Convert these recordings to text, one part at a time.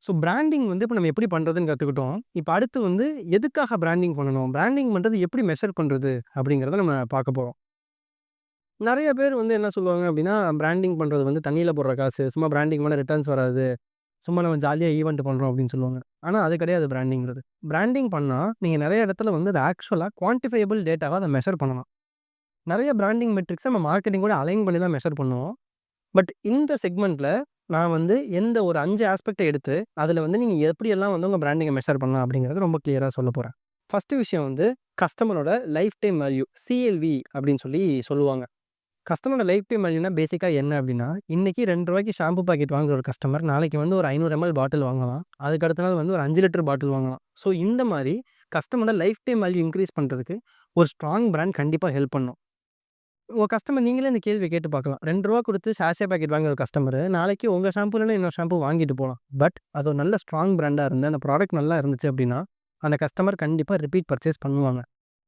So branding வந்து இப்ப நம்ம எப்படி பண்றதுன்னு கத்துக்கிட்டோம். இப்ப அடுத்து வந்து எதுக்காக பிராண்டிங் பண்ணணும்? பிராண்டிங் பண்றது எப்படி மெஷர் பண்றது? அப்படிங்கிறத நம்ம பார்க்க போறோம். நெறைய பேர் வந்து என்ன சொல்லுவாங்க அப்படின்னா, பிராண்டிங் பண்றது வந்து தண்ணீல போடுற காசு. சும்மா பிராண்டிங் பண்ணா ரிட்டர்ன்ஸ் வராது. சும்மா நம்ம ஜாலியா ஈவென்ட் பண்றோம் அப்படின்னு சொல்லுவாங்க. ஆனா அது கிடையாது பிராண்டிங்கிறது. பிராண்டிங் பண்ணா நீங்க நெறைய இடத்துல வந்து அத ஆக்சுவலா குவான்டிஃபையபிள் டேட்டாவா அத மெஷர் பண்ணலாம். நெறைய பிராண்டிங் மெட்ரிக்ஸ நம்ம மார்க்கெட்டிங் கூட அலைன் பண்ணி தான் மெஷர் பண்ணுவோம். பட் இந்த செக்மென்ட்ல நான் வந்து எந்த ஒரு 5 ஆஸ்பெக்ட்ட எடுத்து, அதுல வந்து நீங்க எப்படியெல்லாம் வந்து உங்க பிராண்டிங்க மெஷர் பண்ணலாம் அப்படிங்கிறத ரொம்ப கிளியரா சொல்லப் போறேன். ஃபர்ஸ்ட்டு விஷயம் வந்து கஸ்டமரோட லைஃப் டைம் வேல்யூ சிஎல்வி அப்படின்னு சொல்லி சொல்லுவாங்க. கஸ்டமரோட லைஃப் டைம் வேல்யூனா பேசிக்கா என்ன அப்படின்னா, இன்னைக்கு ரூ. 2க்கு ஷாம்பு பாக்கெட் வாங்குற ஒரு கஸ்டமர், நாளைக்கு வந்து ஒரு 500 எம்எல் பாட்டில் வாங்கலாம். அதுக்கு அடுத்த நாள் வந்து ஒரு 5 லிட்டர் பாட்டில் வாங்கலாம். ஸோ இந்த மாரி கஸ்டமரோட லைஃப் டைம் வேல்யூ இன்கிரீஸ் பண்றதுக்கு ஒரு ஸ்ட்ராங் பிராண்ட் கண்டிப்பா ஹெல்ப் பண்ணும். உங்க கஸ்டமர் நீங்களே இந்த கேள்விய கேட்டு பார்க்கலாம். ரூ. 2 குடுத்து சாஷே பாக்கெட் வாங்குற ஒரு கஸ்டமரு, நாளைக்கு உங்க ஷாம்பூ இல்லன்னா இன்னொரு ஷாம்பூ வாங்கிட்டு போலாம். பட் அது ஒரு நல்ல ஸ்ட்ராங் பிராண்டா இருந்து, அந்த ப்ராடக்ட் நல்லா இருந்துச்சு அப்டின்னா, அந்த கஸ்டமர் கண்டிப்பா ரிப்பீட் பர்ச்சேஸ் பண்ணுவாங்க.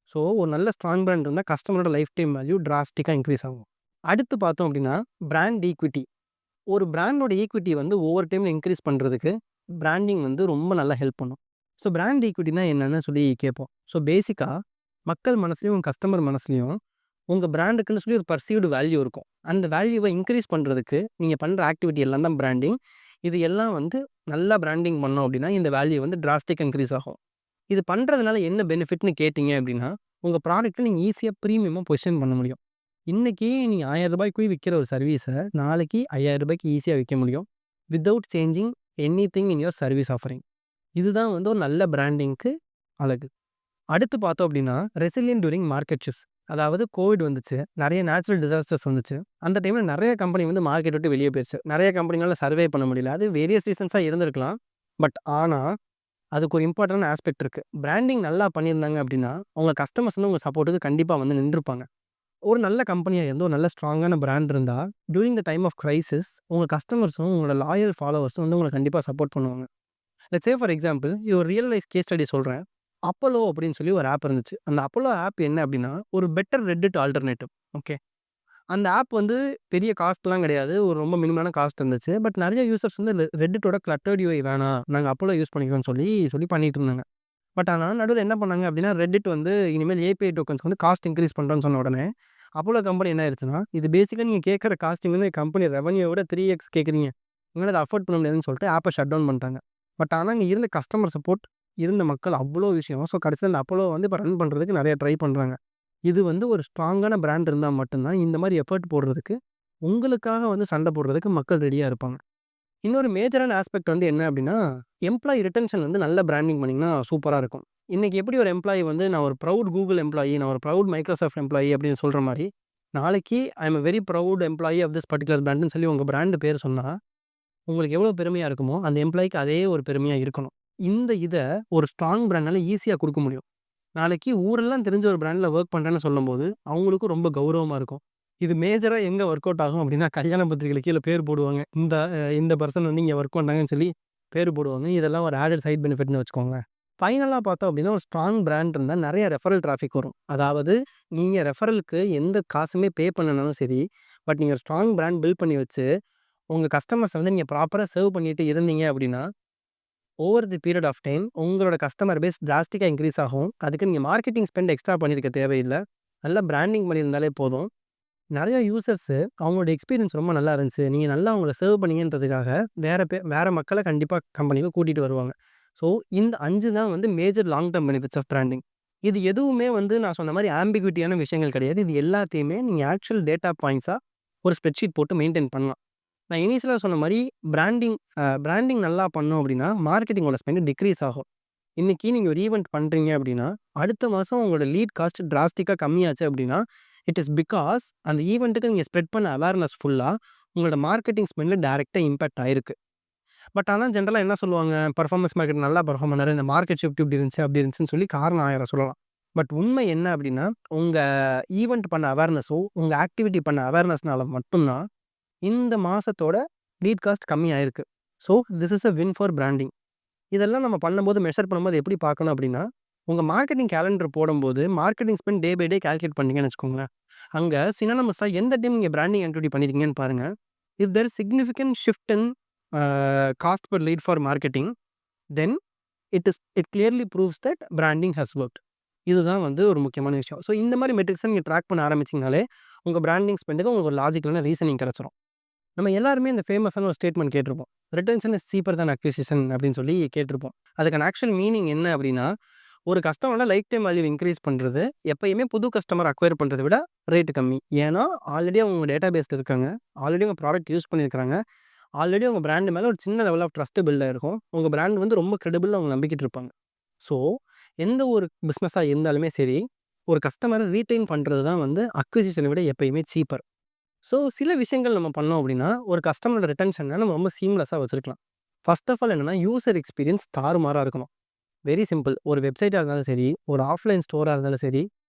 ஸோ ஒரு நல்ல ஸ்ட்ராங் பிராண்ட் இருந்தா கஸ்டமரோட லைஃப் டைம் வேல்யூ டிராஸ்டிக்கா இன்கிரீஸ் ஆகும். அடுத்து பார்த்தோம் அப்டின்னா, பிராண்ட் ஈக்விட்டி. ஒரு பிராண்டோட ஈக்விட்டி வந்து ஒவ்வொரு டைம்ல இன்கிரீஸ் பண்றதுக்கு, பிராண்டிங் வந்து ரொம்ப நல்லா ஹெல்ப் பண்ணும். ஸோ பிராண்ட் ஈக்விட்டினா என்னன்னு சொல்லி கேட்போம். ஸோ பேசிக்கா மக்கள் மனசுலயும், கஸ்டமர் மனசுலயும் உங்க பிராண்டுக்குன்னு சொல்லி ஒரு பர்சீவ்டு வேல்யூ இருக்கும். அந்த வேல்யூவ இன்கிரீஸ் பண்றதுக்கு நீங்க பண்ற ஆக்டிவிட்டி எல்லாம் தான் பிராண்டிங். இது எல்லாம் வந்து நல்லா பிராண்டிங் பண்ணோம் அப்டின்னா, இந்த வேல்யூ வந்து டிராஸ்டிக்கா இன்கிரீஸ் ஆகும். இது பண்றதுனால என்ன பெனிஃபிட்ன்னு கேட்டீங்க அப்டின்னா, உங்க ப்ராடக்ட்ட நீங்க ஈஸியா பிரீமியமா பொசிஷன் பண்ண முடியும். இன்னைக்கு நீங்க ரூ. 1000க்கு விக்கிற ஒரு சர்வீஸ நாளைக்கு ரூ. 5000க்கு ஈஸியா விக்க முடியும். Without changing anything in your service offering. இதுதான் வந்து ஒரு நல்ல பிராண்டிங்க்கு அழகு. அடுத்து பார்த்தோம் அப்டின்னா, ரெசிலியன்ட் டூரிங் மார்க்கெட் ஷிஃப்ட்ஸ். அதாவது கோவிட் வந்துச்சு. நெறைய நேச்சுரல் டிசாஸ்டர்ஸ் வந்துச்சு. அந்த டைம்ல நெறைய கம்பெனி வந்து மார்க்கெட் விட்டு வெளிய போயிருச்சு. நெறைய கம்பெனினால சர்வே பண்ண முடியல. அது வேரியஸ் ரீசன்ஸா இருந்திருக்கலாம். பட் ஆனா, அதுக்கு ஒரு இம்பார்ட்டன்ட் ஆஸ்பெக்ட் இருக்கு. பிராண்டிங் நல்லா பண்ணியிருந்தாங்க அப்டின்னா, உங்க கஸ்டமர்ஸ் வந்து உங்க சப்போர்ட்டுக்கு கண்டிப்பா வந்து நின்றுப்பாங்க. ஒரு நல்ல கம்பெனியா இருந்து ஒரு நல்ல ஸ்ட்ராங்கான பிராண்ட் இருந்தா, during the time of crisis உங்க கஸ்டமர்ஸும், உங்களோட லாயல் ஃபாலோவர்ஸும் வந்து உங்கள கண்டிப்பா சப்போர்ட் பண்ணுவாங்க. லெட்ஸ் சே ஃபார் எக்ஸாம்பிள் இது ஒரு ரியல் லைஃப் கேஸ் ஸ்டடி சொல்றேன். அப்போலோ அப்படின்னு சொல்லி ஒரு ஆப் இருந்துச்சு. அந்த அப்போலோ ஆப் என்ன அப்படின்னா, ஒரு பெட்டர் ரெட்டிட் ஆல்டர்னேட்டிவ். ஓகே. அந்த ஆப் வந்து பெரிய காஸ்ட்லாம் கிடையாது. ஒரு ரொம்ப மினிமமான காஸ்ட் இருந்துச்சு. பட் நெறைய யூசர்ஸ் வந்து ரெட்டிட்டோட கிளட்டர்ட் யூஐ வேணாம். நாங்க அப்போலோ யூஸ் பண்ணிக்கிறோம்னு சொல்லி சொல்லி பண்ணிட்டு இருந்தாங்க. பட் ஆனா நடுவுல என்ன பண்ணாங்க அப்படின்னா, ரெட்டிட் வந்து இனிமேல் ஏபிஐ டோக்கன்ஸ் வந்து காஸ்ட் இன்கிரீஸ் பண்றோம்னு சொன்ன உடனே, அப்போலோ கம்பெனி என்ன ஆயிருச்சுன்னா, இது பேசிக்கா நீங்க கேட்கற காஸ்டிங் வந்து கம்பெனி ரெவென்யூவ விட 3x கேட்குறீங்க. எங்களால அத அஃபோர்ட் பண்ண முடியாதுன்னு சொல்லிட்டு ஆப்ப ஷட் டவுன் பண்ணிட்டாங்க. பட் ஆனா இங்க இருந்த கஸ்டமர் சப்போர்ட், இருந்த மக்கள் அவ்ளோ விஷயம். ஸோ கடைசில இந்த அப்போலோ வந்து இப்ப ரன் பண்றதுக்கு நெறைய ட்ரை பண்றாங்க. இது வந்து ஒரு ஸ்ட்ராங்கான பிராண்ட் இருந்தா மட்டும் தான் இந்த மாரி எஃபோர்ட் போடுறதுக்கு, உங்களுக்காக வந்து சண்ட போடுறதுக்கு மக்கள் ரெடியா இருப்பாங்க. இன்னொரு மேஜரான ஆஸ்பெக்ட் வந்து என்ன அப்டின்னா, எம்ப்ளாயி ரிட்டென்ஷன் வந்து நல்ல பிராண்டிங் பண்ணீங்கன்னா சூப்பரா இருக்கும். இன்னைக்கு எப்படி ஒரு எம்ப்ளாயி வந்து நான் ஒரு ப்ரவுட் கூகுள் எம்ப்ளாயி, நான் ஒரு ப்ரவுட் மைக்ரோசாஃப்ட் எம்ப்ளாயி அப்படின்னு சொல்ற மாரி, நாளைக்கு I am a very proud employee of this particular பிராண்ட்ன்னு சொல்லி உங்க பிராண்ட் பேர் சொன்னா, உங்களுக்கு எவ்வளோ பெருமையா இருக்குமோ, அந்த எம்ப்ளாயிக்கு அதே ஒரு பெருமையா இருக்கணும். இந்த இத ஒரு ஸ்ட்ராங் பிராண்ட்னால ஈஸியா குடுக்க முடியும். நாளைக்கு ஊரெல்லாம் தெரிஞ்ச ஒரு பிராண்ட்ல வொர்க் பண்றேன்னு சொல்லும்போது, அவங்களுக்கும் ரொம்ப கௌரவமா இருக்கும். இது மேஜரா எங்க வொர்க் அவுட் ஆகும் அப்டின்னா, கல்யாண பத்திரிகையில கீழ பேர் போடுவாங்க. இந்த பெர்சன் வந்து இங்க வொர்க் பண்றாங்கன்னு சொல்லி பேர் போடுவாங்க. இதெல்லாம் ஒரு ஆடட் சைட் பெனிஃபிட்ன்னு வச்சுக்கோங்களேன். ஃபைனலா பார்த்தோம் அப்டின்னா, ஒரு ஸ்ட்ராங் பிராண்ட் இருந்தா நெறைய ரெஃபரல் டிராஃபிக் வரும். அதாவது நீங்க ரெஃபரலுக்கு எந்த காசுமே பே பண்ணலனாலும் சரி, பட் நீங்க ஒரு ஸ்ட்ராங் பிராண்ட் பில்ட் பண்ணி வச்சு, உங்க கஸ்டமர்ஸ வந்து நீங்க ப்ராப்பரா சர்வ் பண்ணிட்டு இருந்தீங்க அப்டின்னா, over the period of time உங்களோட கஸ்டமர் பேஸ் டிராஸ்டிக்கா இன்கிரீஸ் ஆகும். அதுக்கு நீங்க மார்க்கெட்டிங் ஸ்பெண்ட் எக்ஸ்ட்ரா பண்ணியிருக்க தேவையில்ல. நல்லா பிராண்டிங் பண்ணியிருந்தாலே போதும். நெறைய யூசர்ஸு அவங்களோட எக்ஸ்பீரியன்ஸ் ரொம்ப நல்லா இருந்துச்சு. நீங்க நல்லா அவங்கள சர்வ் பண்ணீங்கன்றதுக்காக வேற மக்கள கண்டிப்பா கம்பெனிக்கு கூட்டிட்டு வருவாங்க. ஸோ இந்த 5 தான் வந்து major long term benefits of branding. இது எதுவுமே வந்து நான் சொன்ன மாரி ஆம்பிகுயிட்டியான விஷயங்கள் கிடையாது. இது எல்லாத்தையுமே நீங்க ஆக்சுவல் டேட்டா பாயிண்ட்ஸா ஒரு ஸ்ப்ரெட்ஷீட் போட்டு மெயின்டெயின் பண்ணலாம். நான் இனிஷியலா சொன்ன மாரி பிராண்டிங் நல்லா பண்ணோம் அப்டின்னா, மார்க்கெட்டிங்கோட ஸ்பெண்ட் டிக்ரீஸ் ஆகும். இன்னைக்கு நீங்க ஒரு ஈவென்ட் பண்றீங்க அப்டின்னா, அடுத்த மாசம் உங்களோட லீட் காஸ்ட் டிராஸ்டிக்கா கம்மியாச்சு அப்டின்னா, இட் இஸ் பிக்காஸ் அந்த ஈவென்ட்க்கு நீங்க ஸ்ப்ரெட் பண்ண அவேர்னஸ் ஃபுல்லா உங்களோட மார்க்கெட்டிங் ஸ்பெண்ட்ல டைரக்ட்டா இம்பாக்ட் ஆயிருக்கு. பட் ஆனா ஜெனரலா என்ன சொல்லுவாங்க, பெர்ஃபார்மன்ஸ் மார்க்கெட் நல்லா பெர்ஃபார்ம் பண்ணாரு. இந்த மார்க்கெட் ஷிஃப்ட் இப்டி இருந்துச்சு, அப்டி இருந்துச்சுன்னு சொல்லி காரணம் 1000 சொல்லலாம். பட் உண்மை என்ன அப்டின்னா, உங்க ஈவென்ட் பண்ண அவேர்னஸோ, உங்க ஆக்டிவிட்டி பண்ண அவேர்னஸ்னால மட்டும் தான் இந்த மாசத்தோட லீட் காஸ்ட் கம்மி ஆயிருக்கு. So, this is a win for branding. இதெல்லாம் நம்ம பண்ணும்போது, மெஷர் பண்ணும்போது எப்படி பார்க்கணும் அப்படின்னா, உங்க மார்க்கெட்டிங் கேலண்டர் போடும்போது, marketing spend day by day calculate பண்ணீங்கன்னு வச்சுக்கோங்களேன். அங்க சினானிமஸா எந்த டைம் நீங்க பிராண்டிங் ஆக்டிவிட்டி பண்ணியிருக்கீங்கன்னு பாருங்க. If there is significant shift in cost per lead for marketing, then it clearly proves that branding has worked. இதுதான் வந்து ஒரு முக்கியமான விஷயம். ஸோ இந்த மாதிரி மெட்ரிக்ஸை நீங்கள் ட்ராக் பண்ண ஆரம்பிச்சிங்கனாலே உங்கள் பிராண்டிங் ஸ்பெண்டுக்கு உங்களுக்கு ஒரு லாஜிக்கலான ரீசனிங் கிடச்சிரும். நம்ம எல்லாருமே இந்த ஃபேமஸான ஒரு ஸ்டேட்மெண்ட் கேட்டிருப்போம். Retention is cheaper than acquisition அப்படின்னு சொல்லி கேட்டிருப்போம். அதுக்கான ஆக்சுவல் மீனிங் என்ன அப்படின்னா, ஒரு கஸ்டமரோட லைஃப் டைம் வேல்யூ இன்க்ரீஸ் பண்ணுறது எப்பயுமே புது கஸ்டமர் அக்வயர் பண்ணுறதை விட ரேட்டு கம்மி. ஏன்னா ஆல்ரெடி அவங்க டேட்டா பேஸில் இருக்காங்க, ஆல்ரெடி உங்கள் ப்ராடக்ட் யூஸ் பண்ணியிருக்காங்க, ஆல்ரெடி உங்கள் பிராண்டு மேலே ஒரு சின்ன லெவல் ஆஃப் ட்ரஸ்ட் பில்ட் ஆயிருக்கும். உங்கள் பிராண்ட் வந்து ரொம்ப கிரெடிபிள் அவங்க நம்பிக்கிட்டு இருப்பாங்க. ஸோ எந்த ஒரு பிஸ்னஸாக இருந்தாலுமே சரி, ஒரு கஸ்டமரை ரீட்டைன் பண்ணுறது தான் வந்து அக்விசிஷனை விட எப்பயுமே சீப்பர். ஸோ சில விஷயங்கள் நம்ம பண்ணோம் அப்படின்னா, ஒரு கஸ்டமரோட ரிட்டன்ஷனை நம்ம ரொம்ப சீம்லெஸ்ஸாக வச்சுருக்கலாம். ஃபர்ஸ்ட் ஆஃப் ஆல் என்னென்னா, யூசர் எக்ஸ்பீரியன்ஸ் தாறுமாறாக இருக்கணும். Very simple. ஒரு வெப்சைட்டாக இருந்தாலும் சரி, ஒரு ஆஃப்லைன் ஸ்டோராக இருந்தாலும் சரி,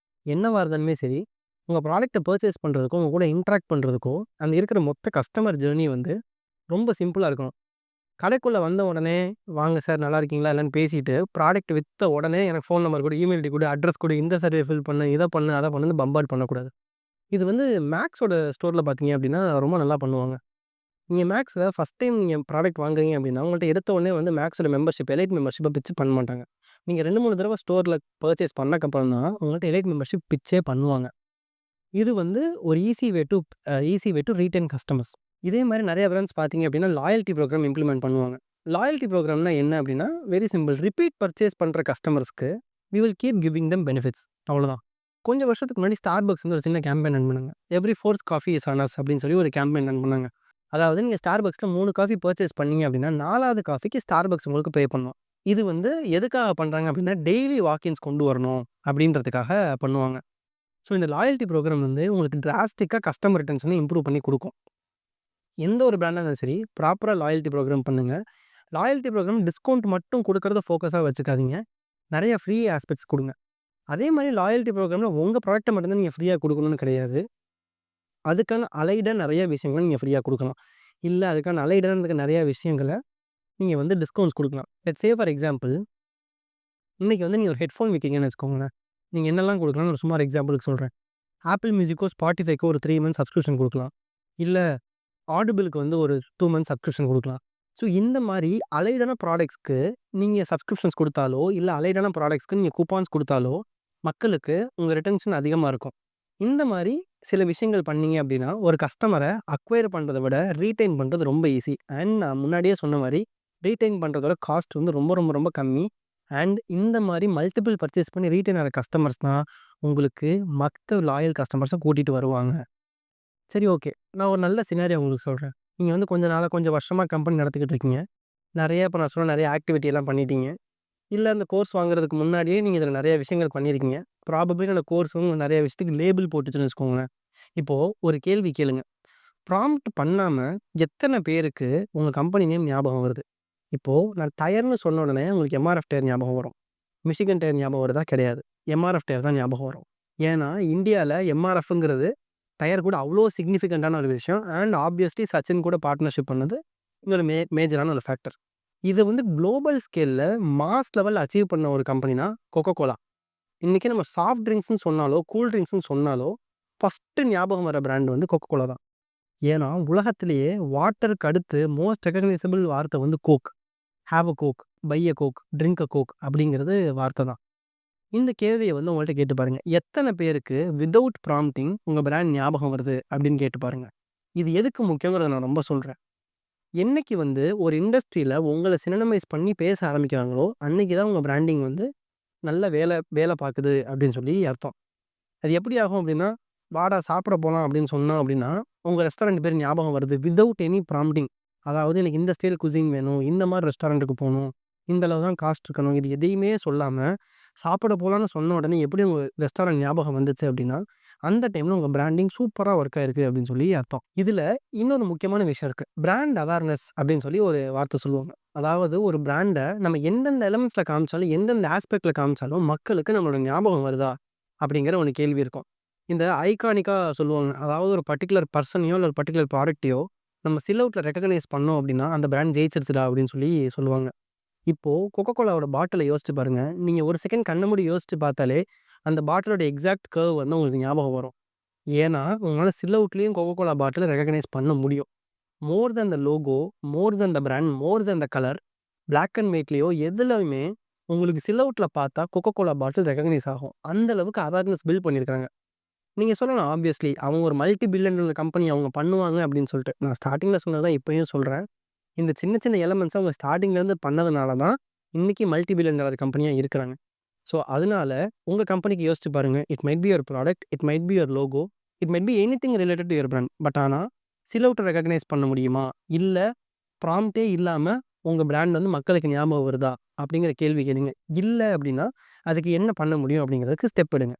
என்னவா இருந்தாலுமே சரி, உங்கள் ப்ராடக்ட்டை பர்ச்சேஸ் பண்ணுறதுக்கோ, உங்க கூட இன்ட்ராக்ட் பண்ணுறதுக்கோ, அந்த இருக்கிற மொத்த கஸ்டமர் ஜேர்னி வந்து ரொம்ப சிம்பிளாக இருக்கணும். கடைக்குள்ளே வந்த உடனே, "வாங்க சார் நல்லா இருக்கீங்களா?" இல்லைன்னு பேசிட்டு, ப்ராடக்ட் விற்ற உடனே எனக்கு ஃபோன் நம்பர் குடு, இமெயில் ஐடி குடு, அட்ரஸ் குடு, இந்த சர்வே ஃபில் பண்ணு, இதை பண்ணு, அதை பண்ணுன்னு பம்பார்ட் பண்ணக்கூடாது. இது வந்து மேக்ஸோட ஸ்டோரில் பார்த்தீங்க அப்படின்னா, ரொம்ப நல்லா பண்ணுவாங்க. நீங்க மேக்ஸில் ஃபர்ஸ்ட் டைம் நீங்க ப்ராடக்ட் வாங்குறீங்க அப்படின்னா, உங்கள்ட்ட எடுத்த உடனே வந்து மேக்ஸோட மெம்பர்ஷிப், எலைட் மெம்பர்ஷிப்பை பிட்ச் பண்ண மாட்டாங்க. நீங்க 2, 3 தடவை ஸ்டோரில் பர்ச்சேஸ் பண்ணக்கப்புறம் தான், உங்கள்ட்ட எலைட் மெம்பர்ஷிப் பிட்ச்சே பண்ணுவாங்க. இது வந்து ஒரு easy way to retain customers. இதே மாரி நெறைய பிராண்ட்ஸ் பார்த்தீங்க அப்படின்னா, லாயல்டி ப்ரோகிராம் இம்ப்ளிமெண்ட் பண்ணுவாங்க. லாயல்டி ப்ரோகிராம்னா என்ன அப்படின்னா, வெரி சிம்பிள். ரிப்பீட் பர்ச்சேஸ் பண்ற கஸ்டமர்ஸ்க்கு we will keep giving them benefits. அவ்வளோதான். கொஞ்சம் வருஷத்துக்கு முன்னாடி Starbucks வந்து ஒரு சின்ன கேம்பெயின் ரன் பண்ணாங்க. எவ்ரி 4த் காஃபி இஸ் ஆன் அஸ் அப்படின்னு சொல்லி ஒரு கேம்பெயின் ரன் பண்ணாங்க. அதாவது நீங்க Starbucksல 3 காஃபி பர்ச்சேஸ் பண்ணீங்க அப்படின்னா, 4வது காஃபிக்கு Starbucks உங்களுக்கு பே பண்ணும். இது வந்து எதுக்காக பண்றாங்க அப்படின்னா, டெய்லி வாக்கின்ஸ் கொண்டு வரணும் அப்படின்றதுக்காக பண்ணுவாங்க. ஸோ இந்த லாயல்டி ப்ரோகிராம் வந்து உங்களுக்கு டிராஸ்டிக்கா கஸ்டமர் ரிட்டன்ஷனை இம்ப்ரூவ் பண்ணி குடுக்கும். எந்த ஒரு பிராண்டா இருந்தாலும் சரி, ப்ராப்பரா லாயல்டி ப்ரோகிராம் பண்ணுங்க. லாயல்டி ப்ரோகிராம் டிஸ்கவுண்ட் மட்டும் குடுக்கறத ஃபோக்கஸா வச்சுக்காதீங்க. நெறைய ஃப்ரீ ஆஸ்பெக்ட்ஸ் குடுங்க. அதே மாரி லாயல்டி ப்ரோகிராம்ல உங்க ப்ராடக்ட்ட மட்டும் தான் நீங்க ஃப்ரீயா குடுக்கணும்னு கிடையாது. அதுக்கான அலைடா நெறைய விஷயங்கள நீங்க ஃப்ரீயா குடுக்கலாம். இல்ல அதுக்கான அலைடான இருக்க நெறைய விஷயங்கள நீங்க வந்து டிஸ்கவுண்ட்ஸ் குடுக்கலாம். லெட்ஸ் சே ஃபார் எக்ஸாம்பிள், இன்னைக்கு வந்து நீங்க ஒரு ஹெட்ஃபோன் விக்கிறீங்கன்னு வச்சுக்கோங்களேன். நீங்க என்னெல்லாம் குடுக்கலாம்னு ஒரு சுமார் எக்ஸாம்பிளுக்கு சொல்றேன். Apple மியூசிக்கோ, Spotifyக்கோ ஒரு 3 மந்த்ஸ் சப்ஸ்கிரிப்ஷன் குடுக்கலாம். இல்ல Audibleக்கு வந்து ஒரு 2 மந்த்ஸ் சப்ஸ்கிரிப்ஷன் குடுக்கலாம். ஸோ இந்த மாரி அலைடான ப்ராடக்ட்ஸ்க்கு நீங்க சப்ஸ்கிரிப்ஷன்ஸ் குடுத்தாலோ, இல்ல அலைடான ப்ராடக்ட்ஸ்க்கு நீங்க கூப்பன்ஸ் குடுத்தாலோ, மக்களுக்கு உங்க ரிட்டன்ஷன் அதிகமா இருக்கும். இந்த மாரி சில விஷயங்கள் பண்ணீங்க அப்படின்னா, ஒரு கஸ்டமர அக்வயர் பண்றத விட ரீட்டெயின் பண்றது ரொம்ப ஈஸி. அண்ட் நான் முன்னாடியே சொன்ன மாரி, ரீட்டெயின் பண்றதோட காஸ்ட் வந்து ரொம்ப ரொம்ப ரொம்ப கம்மி. அண்ட் இந்த மாரி மல்டிபிள் பர்ச்சேஸ் பண்ணி ரீட்டெயின் ஆகுற கஸ்டமர்ஸ் தான் உங்களுக்கு மத்த லாயல் கஸ்டமர்ஸ கூட்டிட்டு வருவாங்க. சரி, ஓகே. நான் ஒரு நல்ல சினாரியோ உங்களுக்கு சொல்றேன். நீங்க வந்து கொஞ்சம் வருஷமா கம்பெனி நடத்திக்கிட்டு இருக்கீங்க. நெறைய இப்ப நான் சொன்ன நெறைய ஆக்டிவிட்டி எல்லாம் பண்ணிட்டீங்க. இல்ல அந்த கோர்ஸ் வாங்குறதுக்கு முன்னாடியே நீங்க இதில நெறைய விஷயங்கள் பண்ணியிருக்கீங்க. ப்ராபபிலி அந்த கோர்ஸ் வந்து நெறைய விஷயத்துக்கு லேபிள் போட்டுச்சுன்னு வச்சுக்கோங்களேன். இப்போ ஒரு கேள்வி கேளுங்க. ப்ராம்ப்ட் பண்ணாம எத்தன பேருக்கு உங்க கம்பெனி நேம் ஞாபகம் வருது? இப்போ நான் டயர்ன்னு சொன்ன உடனே உங்களுக்கு எம்ஆர்எஃப் டயர் ஞாபகம் வரும். மிஷிகன் டயர் ஞாபகம் வருதா? கிடையாது. எம்ஆர்எஃப் டயர் தான் ஞாபகம் வரும். ஏன்னா இந்தியால எம்ஆர்எஃப்ங்கிறது டயர் கூட அவ்ளோ சிக்னிஃபிகன்ட்டான ஒரு விஷயம். அண்ட் ஆப்வியஸ்லி சச்சின் கூட பார்ட்னர்ஷிப் பண்ணது இன்னொரு மேஜரான ஒரு ஃபேக்டர். இது வந்து குளோபல் ஸ்கேல்ல மாஸ் லெவல்ல அச்சீவ் பண்ண ஒரு கம்பெனினா கோகோ கோலா. இன்னைக்கு நம்ம சாஃப்ட் ட்ரிங்க்ஸ்ன்னு சொன்னாலோ, கூல் ட்ரிங்க்ஸ்ன்னு சொன்னாலோ, ஃபர்ஸ்ட்டு ஞாபகம் வர பிராண்ட் வந்து கோகோ கோலா தான். ஏன்னா, உலகத்திலேயே வாட்டருக்கு அடுத்து மோஸ்ட் ரெகக்னைசபிள் வார்த்தை வந்து Coke. Have a Coke, buy a Coke, drink a Coke அப்படிங்கிறது வார்த்தை தான். இந்த கேள்விய வந்து உங்கள்ட்ட கேட்டு பாருங்க. எத்தன பேருக்கு வித்தவுட் ப்ராம்ப்டிங் உங்க பிராண்ட் ஞாபகம் வருது அப்படின்னு கேட்டு பாருங்க. இது எதுக்கு முக்கியங்கிறத நான் ரொம்ப சொல்றேன். என்னைக்கு வந்து ஒரு இண்டஸ்ட்ரியில உங்கள சினோனிமைஸ் பண்ணி பேச ஆரம்பிக்கிறாங்களோ, அன்னைக்கு தான் உங்க பிராண்டிங் வந்து நல்ல வேல பாக்குது அப்படின்னு சொல்லி அர்த்தம். அது எப்படி ஆகும் அப்படின்னா, "வாடா சாப்பிட போலாம்" அப்படின்னு சொன்னோம் அப்படின்னா, உங்க ரெஸ்டாரண்ட் பேர் ஞாபகம் வருது. Without any prompting. அதாவது எனக்கு இந்த ஸ்டைல் குசின் வேணும், இந்த மாரி ரெஸ்டாரண்ட்டுக்கு போணும், இந்த அளவு தான் காஸ்ட் இருக்கணும். இது எதையுமே சொல்லாம, சாப்பிட போலான்னு சொன்ன உடனே எப்படி உங்க ரெஸ்டாரண்ட் ஞாபகம் வந்துச்சு அப்படின்னா, அந்த டைம்ல உங்க பிராண்டிங் சூப்பரா ஒர்க் ஆயிருக்கு அப்படின்னு சொல்லி அர்த்தம். இதுல இன்னொரு முக்கியமான விஷயம் இருக்கு. பிராண்ட் அவேர்னஸ் அப்படின்னு சொல்லி ஒரு வார்த்தை சொல்லுவாங்க. அதாவது ஒரு பிராண்ட நம்ம எந்தெந்த எலிமெண்ட்ஸ்ல காமிச்சாலும், எந்தெந்த ஆஸ்பெக்ட்ல காமிச்சாலும் மக்களுக்கு நம்மளோட ஞாபகம் வருதா? அப்படிங்கிற ஒரு கேள்வி இருக்கும். இந்த ஐகானிக்கா சொல்லுவாங்க. அதாவது ஒரு பர்ட்டிகுலர் பர்சனையோ, இல்ல ஒரு பர்ட்டிகுலர் ப்ராடக்ட்டையோ நம்ம சில்ஹவுட்ல ரெகக்னைஸ் பண்ணோம் அப்படின்னா, அந்த பிராண்ட் ஜெயிச்சிருச்சுடா அப்படின்னு சொல்லி சொல்லுவாங்க. இப்போ கோகோ கோலாவோட பாட்டில யோசிச்சு பாருங்க. நீங்க ஒரு செகண்ட் கண்ண மூடி யோசிச்சு பார்த்தாலே, அந்த பாட்டிலோட எக்ஸாக்ட் கர்வ் வந்து உங்களுக்கு ஞாபகம் வரும். ஏன்னா, உங்களால சில்ஹவுட்லயும் கோகோ கோலா பாட்டில ரெகக்னைஸ் பண்ண முடியும். More than the logo, more than the brand, more than the colour, black and ஒயிட்லயோ எதுலயுமே உங்களுக்கு சில்ஹவுட்ல பார்த்தா கோகோ கோலா பாட்டில் ரெகக்னைஸ் ஆகும். அந்த அளவுக்கு அவேர்னஸ் பில்ட் பண்ணியிருக்காங்க. நீங்க சொல்லலாம் ஆப்வியஸ்லி அவங்க ஒரு மல்டி பில்லியன் டாலர் கம்பெனி அவங்க பண்ணுவாங்க அப்படின்னு சொல்லிட்டு. நான் ஸ்டார்ட்டிங்ல சொன்னது தான் இப்பயும் சொல்றேன். இந்த சின்ன சின்ன எலமெண்ட்ஸ அவங்க ஸ்டார்ட்டிங்லேருந்து பண்ணதுனால தான் இன்னைக்கு மல்டி பில்லியன் டாலர் கம்பெனியா இருக்கிறாங்க. ஸோ அதனால உங்க கம்பெனிக்கு யோசிச்சு பாருங்க. It might be your product, it might be your logo, it might be anything related to your brand. But ஆனா சிலவுட்ட ரெகக்னைஸ் பண்ண முடியுமா? இல்ல ப்ராம்ப்ட்டே இல்லாம உங்க பிராண்ட் வந்து மக்களுக்கு ஞாபகம் வருதா? அப்படிங்கிற கேள்வி கேளுங்க. இல்ல அப்படின்னா அதுக்கு என்ன பண்ண முடியும் அப்படிங்கிறதுக்கு ஸ்டெப் எடுங்க.